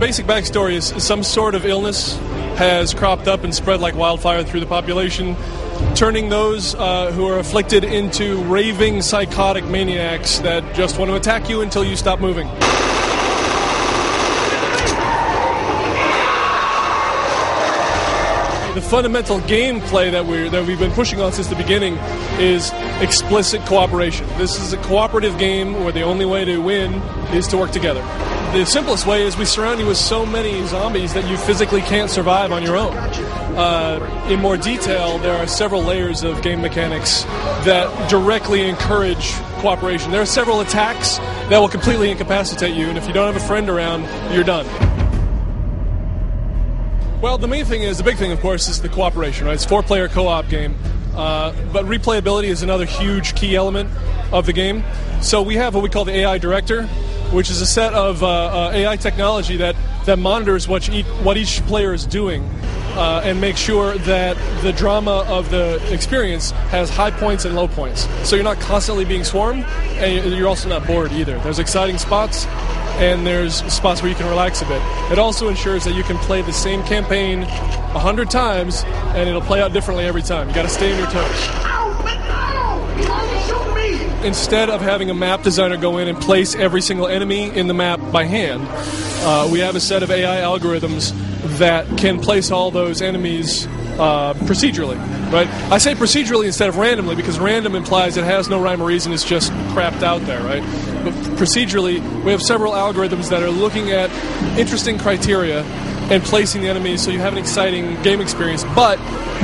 basic backstory is some sort of illness has cropped up and spread like wildfire through the population, turning those who are afflicted into raving psychotic maniacs that just want to attack you until you stop moving. The fundamental gameplay that we've been pushing on since the beginning is explicit cooperation. This is a cooperative game where the only way to win is to work together. The simplest way is we surround you with so many zombies that you physically can't survive on your own. In more detail, there are several layers of game mechanics that directly encourage cooperation. There are several attacks that will completely incapacitate you, and if you don't have a friend around, you're done. Well, the big thing, of course, is the cooperation, right? It's a 4-player co-op game, but replayability is another huge key element of the game. So we have what we call the AI Director, which is a set of AI technology that monitors what each player is doing and makes sure that the drama of the experience has high points and low points. So you're not constantly being swarmed, and you're also not bored either. There's exciting spots, and there's spots where you can relax a bit. It also ensures that you can play the same campaign 100 times, and it'll play out differently every time. You got to stay on your toes. Instead of having a map designer go in and place every single enemy in the map by hand, we have a set of AI algorithms that can place all those enemies procedurally, right? I say procedurally instead of randomly because random implies it has no rhyme or reason, it's just crapped out there, right? But procedurally, we have several algorithms that are looking at interesting criteria and placing the enemies so you have an exciting game experience, but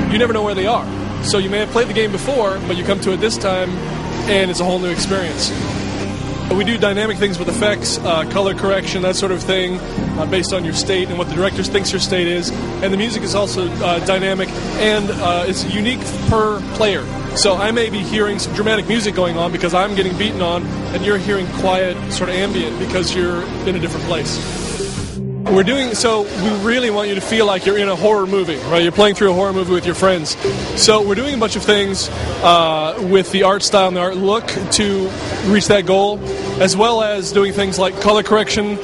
you never know where they are. So you may have played the game before, but you come to it this time, and it's a whole new experience. We do dynamic things with effects, color correction, that sort of thing, based on your state and what the director thinks your state is. And the music is also dynamic, and it's unique per player. So I may be hearing some dramatic music going on because I'm getting beaten on, and you're hearing quiet, sort of ambient because you're in a different place. We really want you to feel like you're in a horror movie, right? You're playing through a horror movie with your friends. So we're doing a bunch of things with the art style and the art look to reach that goal, as well as doing things like color correction,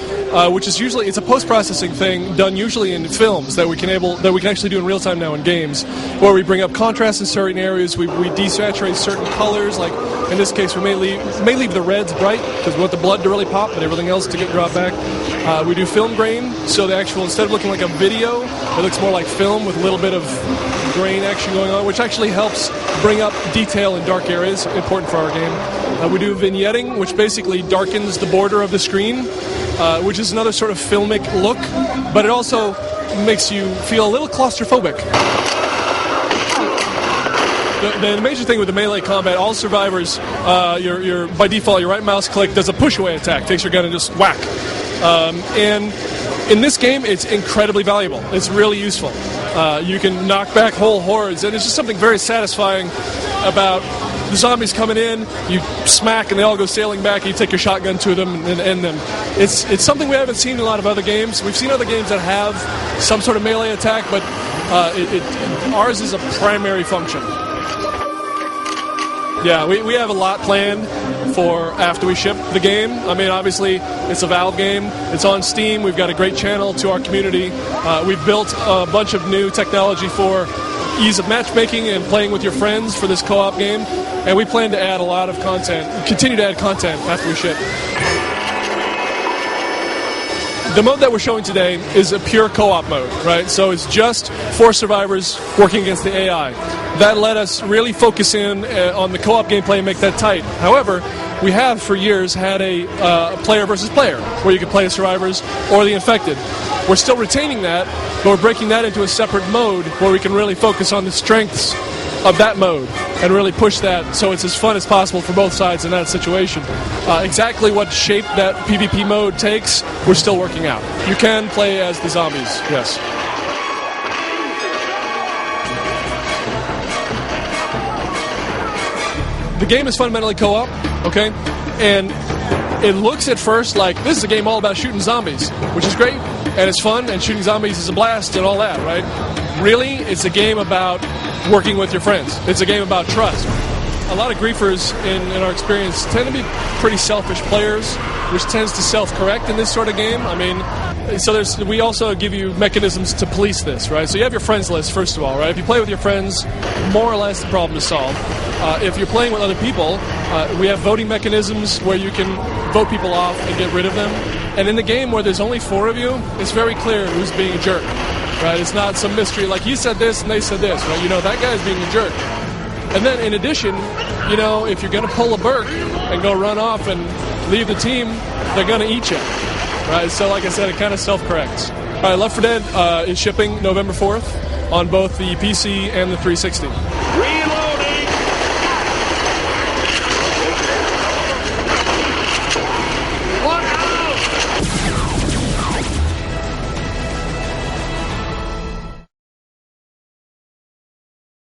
which is usually, it's a post-processing thing done usually in films that we can actually do in real time now in games, where we bring up contrast in certain areas, we desaturate certain colors, like in this case we may leave the reds bright because we want the blood to really pop but everything else to get dropped back. We do film grain, so the actual, instead of looking like a video, it looks more like film with a little bit of grain action going on, which actually helps bring up detail in dark areas, important for our game. We do vignetting, which basically darkens the border of the screen, which is another sort of filmic look, but it also makes you feel a little claustrophobic. The major thing with the melee combat, all survivors, by default, your right mouse click does a push-away attack, takes your gun and just whack. And in this game, it's incredibly valuable. It's really useful. You can knock back whole hordes, and it's just something very satisfying about the zombies coming in, you smack and they all go sailing back, and you take your shotgun to them and end them. It's something we haven't seen in a lot of other games. We've seen other games that have some sort of melee attack, but ours is a primary function. Yeah, we have a lot planned for after we ship the game. I mean, obviously, it's a Valve game. It's on Steam. We've got a great channel to our community. We've built a bunch of new technology for ease of matchmaking and playing with your friends for this co-op game. And we plan to add a lot of content, continue to add content after we ship. The mode that we're showing today is a pure co-op mode, right? So it's just 4 survivors working against the AI. That let us really focus in on the co-op gameplay and make that tight. However, we have for years had a player versus player, where you can play the survivors or the infected. We're still retaining that, but we're breaking that into a separate mode where we can really focus on the strengths of that mode and really push that so it's as fun as possible for both sides in that situation. Exactly what shape that PvP mode takes, we're still working out. You can play as the zombies, yes. The game is fundamentally co-op, okay? And it looks at first like this is a game all about shooting zombies, which is great, and it's fun, and shooting zombies is a blast and all that, right? Really, it's a game about working with your friends. It's a game about trust. a lot of griefers in our experience tend to be pretty selfish players, which tends to self-correct in this sort of game. I mean, so we also give you mechanisms to police this, right? So you have your friends list, first of all, right? If you play with your friends, more or less the problem is solved. If you're playing with other people, we have voting mechanisms where you can vote people off and get rid of them. And in the game where there's only 4 of you, it's very clear who's being a jerk, right? It's not some mystery like you said this and they said this, right? You know, that guy's being a jerk. And then in addition, you know, if you're going to pull a Burke and go run off and leave the team, they're going to eat you, right? So like I said, it kind of self-corrects. All right, Left 4 Dead is shipping November 4th on both the PC and the 360.